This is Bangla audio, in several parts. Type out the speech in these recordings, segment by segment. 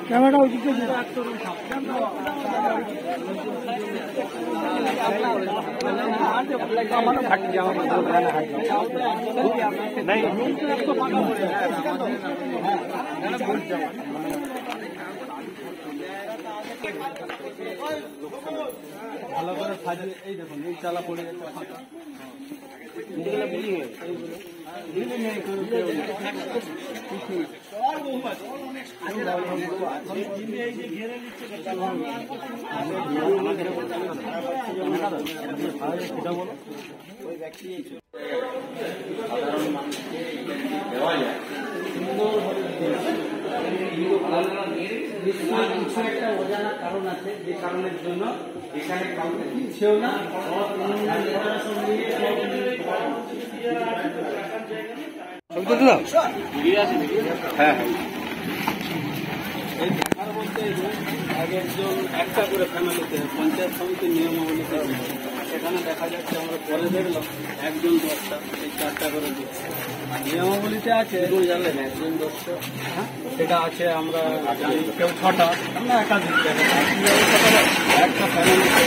ক্যামেরা ভালো করে সাজিয়ে এই দেখুন এই চালা পড়ে যাচ্ছে ফাঁকা কিছু একটা অজানা কারণ আছে যে কারণের জন্য এখানে কাউকে দিচ্ছেও না। হ্যাঁ একজন একটা করে ফ্যামিলিতে পঞ্চায়েত সমিতির নিয়মাবলীতে সেখানে দেখা যাচ্ছে আমরা পরে দেখলাম একজন 10টা এই 4টা করে দিচ্ছে। আর নিয়মাবলীতে আছে জানলেন একজন 10টা, হ্যাঁ সেটা আছে আমরা জানি কেউ 6টা, আমরা একাধিক একটা ফ্যামিলিতে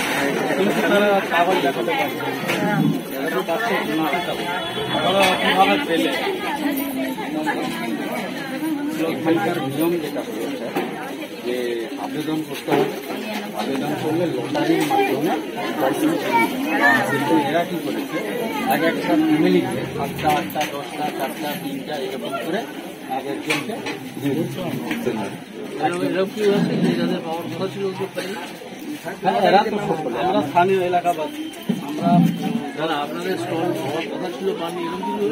কিন্তু তারা কাগজ দেখাতে পারছে না। ওরা কীভাবে পেলে নিয়ম যেটা হয়েছে যে আবেদন করতে হবে, আবেদন করলে লটারির মাধ্যমে কিন্তু এরা কি করেছে এক একটা ফ্যামিলিকে 7টা 8টা 10টা 4টা 3টা এরকম করে এক একজনকে এরা তো আমরা স্থানীয় এলাকাবাসী আমরা আপনাদের স্টল হওয়ার কথা ছিল পানি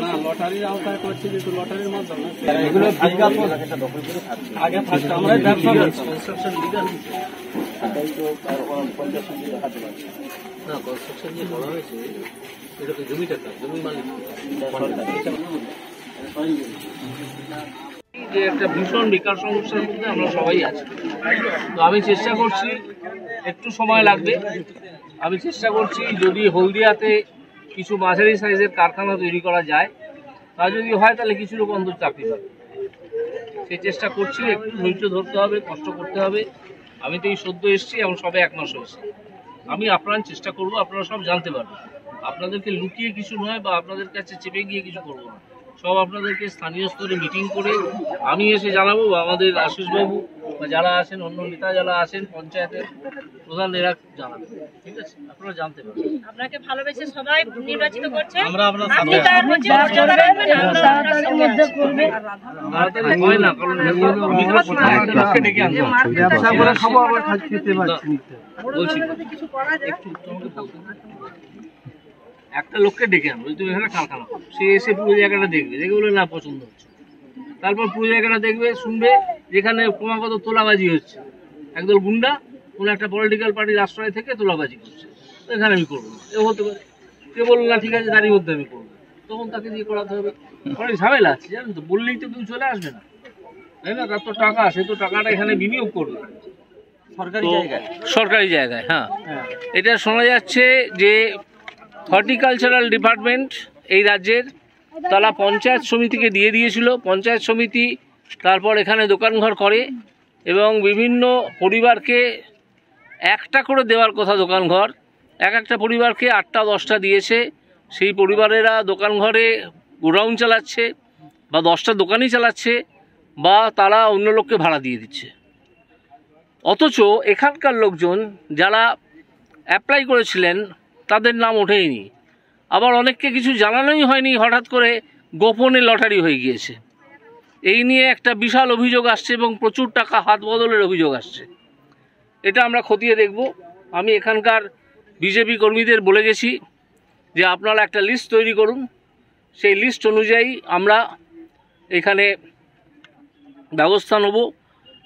না লটারির আওতায় করছে কিন্তু লটারির মাধ্যমে এগুলো বিজ্ঞাপন আগে থাকতো আমরা ব্যবসা কনস্ট্রাকশন লিগাল সেটাই তো কনস্ট্রাকশন দেখাতে পারছি না। কনস্ট্রাকশন যে বলা হয়েছে এটা তো জমি টাকা জমি মালিক যে একটা ভীষণ বেকার সমস্যার মধ্যে আমরা সবাই আছি। তো আমি চেষ্টা করছি, একটু সময় লাগবে, আমি চেষ্টা করছি যদি হলদিয়াতে কিছু মাঝারি সাইজের কারখানা তৈরি করা যায়, তা যদি হয় তাহলে কিছু লোক অন্তত চাকরি পাবে। সেই চেষ্টা করছি, একটু ধৈর্য ধরতে হবে, কষ্ট করতে হবে। আমি তো এই সদ্য এসেছি, এখন সবে 1 মাস হয়েছে। আমি আপনার চেষ্টা করব, আপনারা সব জানতে পারবেন। আপনাদেরকে লুকিয়ে কিছু নয় বা আপনাদের কাছে চেপে গিয়ে কিছু করবো না, সব আপনাদেরকে স্থানীয় স্তরে মিটিং করে আমি এসে জানাবো বা আমাদের আশিসবাবু বা যারা আছেন অন্য নেতা যারা আছেন পঞ্চায়েতের প্রধান এরা জানাবেন। ঠিক আছে, আপনারা জানতে পারবেন। আপনাকে ভালোবেসে সবাই নির্বাচিত করছে, আমরা আপনার আপনি তার মধ্যে মর্যাদা রাখবেন, আমরা আপনার মধ্যে করবে। তাড়াতাড়ি হয় না, কারণ আমি তো কোথায় ডেকে আনছি ব্যবসা করে খাবো আবার খেতে পাচ্ছি বলছি কিছু করা যায় একটু তোমাকে বলতে একটা লোককে ডেকে আনবো, তুমি এখানে কারখানা করো, সে এসে পুরো জায়গাটা দেখবে, দেখে বলে না পছন্দ হচ্ছে, তারপর পুরো জায়গাটা দেখবে শুনবে যেখানে ক্রমাগত তোলাবাজি হচ্ছে, একদল গুন্ডা কোনো একটা পলিটিক্যাল পার্টির আশ্রয় থেকে তোলাবাজি করছে, এখানে আমি করবো না, এ হতে পারে। কে বললো না ঠিক আছে তারই মধ্যে আমি করবো, তখন তাকে দিয়ে করাতে হবে। অনেক ঝামেলা আছে জানেন তো, বললেই তো কেউ চলে আসবে না, তাই না? তার তো টাকা, সে তো টাকাটা এখানে বিনিয়োগ করবে সরকারি জায়গায়। হ্যাঁ, এটা শোনা যাচ্ছে যে হর্টিকালচারাল ডিপার্টমেন্ট এই রাজ্যের তারা পঞ্চায়েত সমিতিকে দিয়ে দিয়েছিল। পঞ্চায়েত সমিতি তারপর এখানে দোকানঘর করে এবং বিভিন্ন পরিবারকে একটা করে দেওয়ার কথা দোকানঘর, একটা পরিবারকে 8টা 10টা দিয়েছে। সেই পরিবারেরা দোকানঘরে গোডাউন চালাচ্ছে বা 10টা দোকানই চালাচ্ছে বা তারা অন্য লোককে ভাড়া দিয়ে দিচ্ছে। অথচ এখানকার লোকজন যারা অ্যাপ্লাই করেছিলেন তাদের নাম ওঠেইনি, আবার অনেককে কিছু জানানোই হয়নি, হঠাৎ করে গোপনে লটারি হয়ে গিয়েছে। এই নিয়ে একটা বিশাল অভিযোগ আসছে এবং প্রচুর টাকা হাত বদলের অভিযোগ আসছে। এটা আমরা খতিয়ে দেখব। আমি এখানকার বিজেপি কর্মীদের বলে গেছি যে আপনারা একটা লিস্ট তৈরি করুন, সেই লিস্ট অনুযায়ী আমরা এখানে ব্যবস্থা নেব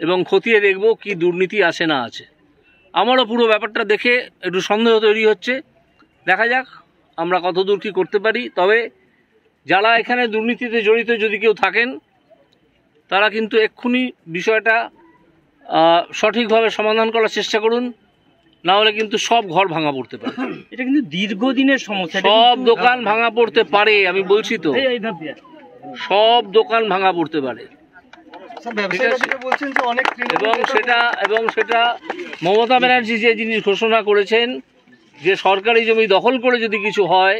এবং খতিয়ে দেখব কি দুর্নীতি আছে না আছে। আমারও পুরো ব্যাপারটা দেখে একটু সন্দেহ তৈরি হচ্ছে, দেখা যাক আমরা কতদূর কী করতে পারি। তবে যারা এখানে দুর্নীতিতে জড়িত যদি কেউ থাকেন তারা কিন্তু এক্ষুনি বিষয়টা সঠিকভাবে সমাধান করার চেষ্টা করুন, না হলে কিন্তু সব ঘর ভাঙা পড়তে পারে। এটা কিন্তু দীর্ঘদিনের সমস্যা, সব দোকান ভাঙা পড়তে পারে, আমি বলছি তো, সব দোকান ভাঙা পড়তে পারে। ঠিক আছে? এবং সেটা মমতা ব্যানার্জি যে জিনিস ঘোষণা করেছেন যে সরকারি জমি দখল করে যদি কিছু হয়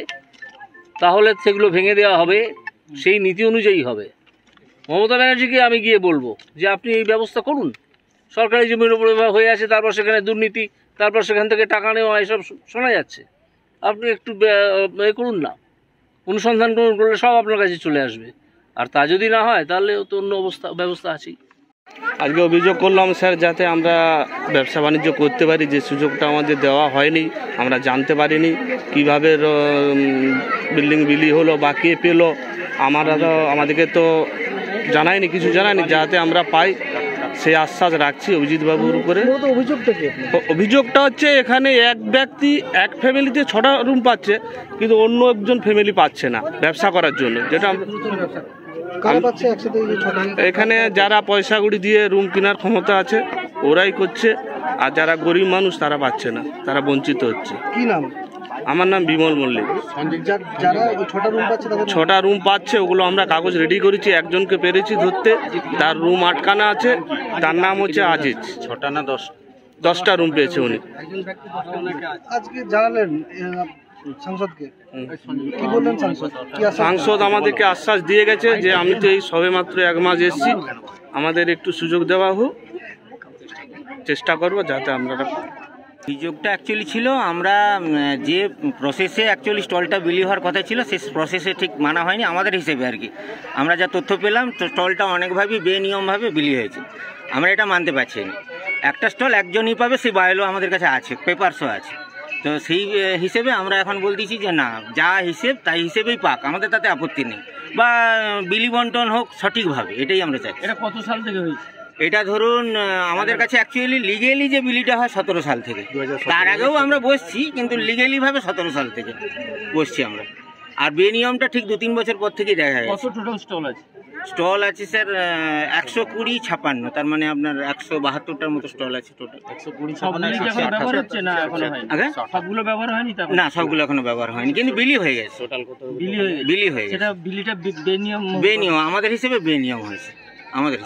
তাহলে সেগুলো ভেঙে দেওয়া হবে, সেই নীতি অনুযায়ী হবে। মমতা ব্যানার্জিকে আমি গিয়ে বলবো যে আপনি এই ব্যবস্থা করুন। সরকারি জমির উপরে হয়ে আছে, তারপর সেখানে দুর্নীতি, তারপর সেখান থেকে টাকা নেওয়া, এসব শোনা যাচ্ছে। আপনি একটু এ করুন না, অনুসন্ধান করলে সব আপনার কাছে চলে আসবে। আর তা যদি না হয় তাহলে তো অন্য ব্যবস্থা আছেই। আজকে অভিযোগ করলাম স্যার, যাতে আমরা ব্যবসা বাণিজ্য করতে পারি, যে সুযোগটা আমাদের দেওয়া হয়নি, আমরা জানতে পারিনি কিভাবে বিল্ডিং বিলি হলো বা কে পেলো, আমাদেরকে তো জানায়নি, কিছু জানায়নি, যাতে আমরা পাই সেই আশ্বাস রাখছি অভিজিৎ বাবুর উপরে। অভিযোগটা হচ্ছে এখানে এক ব্যক্তি এক ফ্যামিলিতে 6টা রুম পাচ্ছে, কিন্তু অন্য একজন ফ্যামিলি পাচ্ছে না ব্যবসা করার জন্য। যেটা এখানে যারা পয়সা কুড়ি দিয়ে রুম কেনার ক্ষমতা আছে ওরাই করছে, আর যারা গরিব মানুষ তারা পাচ্ছে না, তারা বঞ্চিত হচ্ছে। কি নাম? আমার নাম বিমল মল্লিক। যারা 6টা রুম পাচ্ছে, 6টা রুম পাচ্ছে, ওগুলো আমরা কাগজ রেডি করেছি, একজনকে পেরেছি ধরতে, তার রুম আটকানা আছে, তার নাম হচ্ছে আজিজ। 6টা না 10টা রুম পেয়েছে উনি। আজকে জানালেন সাংসদকে, কি বললেন সাংসদ? সাংসদ আমাদেরকে আশ্বাস দিয়ে গেছে যে আমি তো এই সবে মাত্র 1 মাস এসেছি, আমাদের একটু সুযোগ দেওয়া হোক, চেষ্টা করবো যাতে আমরা। অভিযোগটা অ্যাকচুয়ালি ছিল আমরা যে প্রসেসে অ্যাকচুয়ালি স্টলটা বিলি হওয়ার কথা ছিল সেই প্রসেসে ঠিক মানা হয়নি আমাদের হিসেবে আর কি। আমরা যা তথ্য পেলাম তো স্টলটা অনেকভাবেই বেনিয়মভাবে বিলি হয়েছে, আমরা এটা মানতে পারছি না। একটা স্টল একজনই পাবে, সেই বায়োলো আমাদের কাছে আছে, পেপারসও আছে। তো সেই হিসেবে আমরা এখন বলতেছি যে না, যা হিসেব তাই হিসেবেই পাক, আমাদের তাতে আপত্তি নেই, বা বিলি বন্টন হোক সঠিকভাবে, এটাই আমরা চাই। এটা কত সাল থেকে হয়েছে? এটা ধরুন আমাদের কাছে অ্যাকচুয়ালি লিগেলি যে বিলিটা হয় 17 সাল থেকে, তার আগেও আমরা বসছি, কিন্তু লিগেলি ভাবে 17 সাল থেকে বসছি আমরা। আর বেনিয়মটা ঠিক 2-3 বছর পর থেকেই দেখা যায়। কত টোটাল স্টল আছে? স্টল আছে স্যার 120-56, তার মানে আপনার 172টার মতো স্টল আছে টোটাল। 120 না সবগুলো ব্যবহার হয়নি? না, সবগুলো এখনো ব্যবহার হয়নি, কিন্তু বিলি হয়ে গেছে। টোটাল কত বিলি হয়ে গেছে? সেটা বিলিটা বেনিয়ম আমাদের হিসেবে বেনিয়ম হয়েছে আমাদের।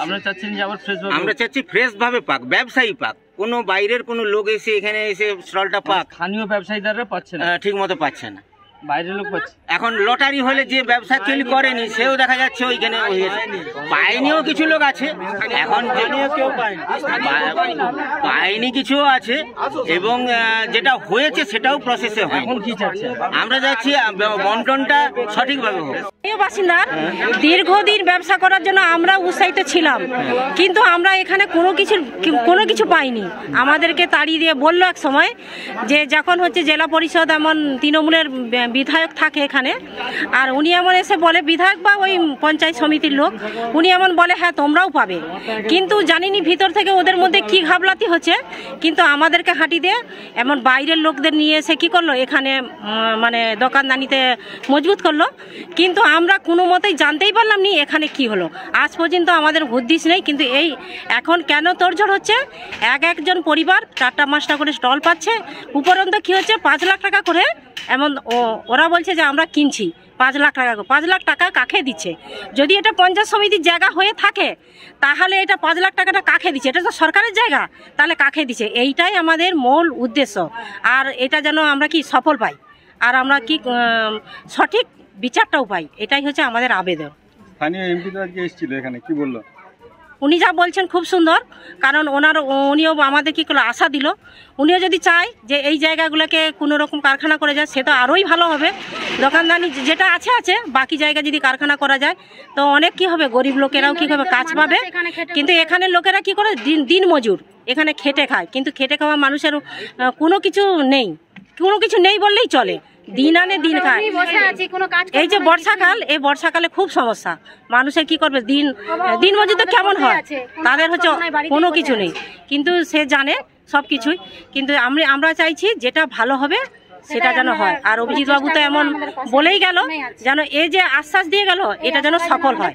আমরা চাচ্ছি ফ্রেশ ভাবে পাক, ব্যবসায়ী পাক, কোনো বাইরের কোনো লোক এসে এখানে এসে স্টলটা পাক। স্থানীয় ব্যবসায়ীরা পাচ্ছে না, ঠিক মতো পাচ্ছে না, বাইরের লোক পাচ্ছে। এখন লটারি হলে যে ব্যবসা চলি করেনি সেও দেখা যাচ্ছে ওইখানে পায়নিও কিছু লোক আছে, এখন পায়নি কিছু আছে, এবং যেটা হয়েছে সেটাও প্রসেসে হয়। আমরা যাচ্ছি বন্টনটা সঠিকভাবে হোক। বাসিন্দা দীর্ঘদিন ব্যবসা করার জন্য আমরা উৎসাহিত ছিলাম, কিন্তু আমরা এখানে কোনো কিছু পাইনি। আমাদেরকে তাড়িয়ে দিয়ে বললো এক সময় যে যখন হচ্ছে জেলা পরিষদ এমন তৃণমূলের বিধায়ক থাকে এখানে, আর উনি এমন এসে বলে, বিধায়ক বা ওই পঞ্চায়েত সমিতির লোক, উনি এমন বলে হ্যাঁ তোমরাও পাবে, কিন্তু জানিনি ভিতর থেকে ওদের মধ্যে কি ঘাবলাতি হচ্ছে। কিন্তু আমাদেরকে হাঁটি দিয়ে এমন বাইরের লোকদের নিয়ে এসে কি করলো, এখানে মানে দোকানদানিতে মজবুত করলো, কিন্তু আমরা কোনো মতেই জানতেই পারলাম নি এখানে কি হলো। আজ পর্যন্ত আমাদের হদিশ নেই। কিন্তু এই এখন কেন তোড়জোড় হচ্ছে, একজন পরিবার 4টা-5টা করে স্টল পাচ্ছে, উপরন্ত কি হচ্ছে 5 লাখ টাকা করে, এমন ওরা বলছে যে আমরা কিনছি 5 লাখ টাকা। 5 লাখ টাকা কাকে দিচ্ছে? যদি এটা পঞ্চায়েত সমিতির জায়গা হয়ে থাকে তাহলে এটা 5 লাখ টাকাটা কাকে দিচ্ছে? এটা তো সরকারের জায়গা, তাহলে কাকে দিচ্ছে? এইটাই আমাদের মূল উদ্দেশ্য। আর এটা যেন আমরা কি সফল পাই, আর আমরা কি সঠিক বিচারটাও পাই, এটাই হচ্ছে আমাদের আবেদন। স্থানীয় এমপি তো আজকে এসেছিল এখানে, কি বললো? উনি যা বলছেন খুব সুন্দর, কারণ উনিও আমাদের কি করলো, আশা দিল। উনিও যদি চায় যে এই জায়গাগুলোকে কোনো রকম কারখানা করে যায় সে তো আরোই ভালো হবে। দোকানদানি যেটা আছে বাকি জায়গা যদি কারখানা করা যায় তো অনেক কি হবে, গরিব লোকেরাও কি হবে, কাজ পাবে। কিন্তু এখানে লোকেরা কি করে, দিন মজুর, এখানে খেটে খায়, কিন্তু খেটে খাওয়া মানুষের কোনো কিছু নেই বললেই চলে, দিন আনে দিন খায়। এই যে বর্ষাকাল, এই বর্ষাকালে খুব সমস্যা, মানুষের কি করবে, দিন মজুর তো কেমন হয়, তাদের হচ্ছে কোনো কিছু নেই, কিন্তু সে জানে সব কিছুই। কিন্তু আমরা চাইছি যেটা ভালো হবে সেটা যেন হয়। আর অভিজিৎ বাবু তো এমন বলেই গেল, যেন এই যে আশ্বাস দিয়ে গেল এটা যেন সফল হয়।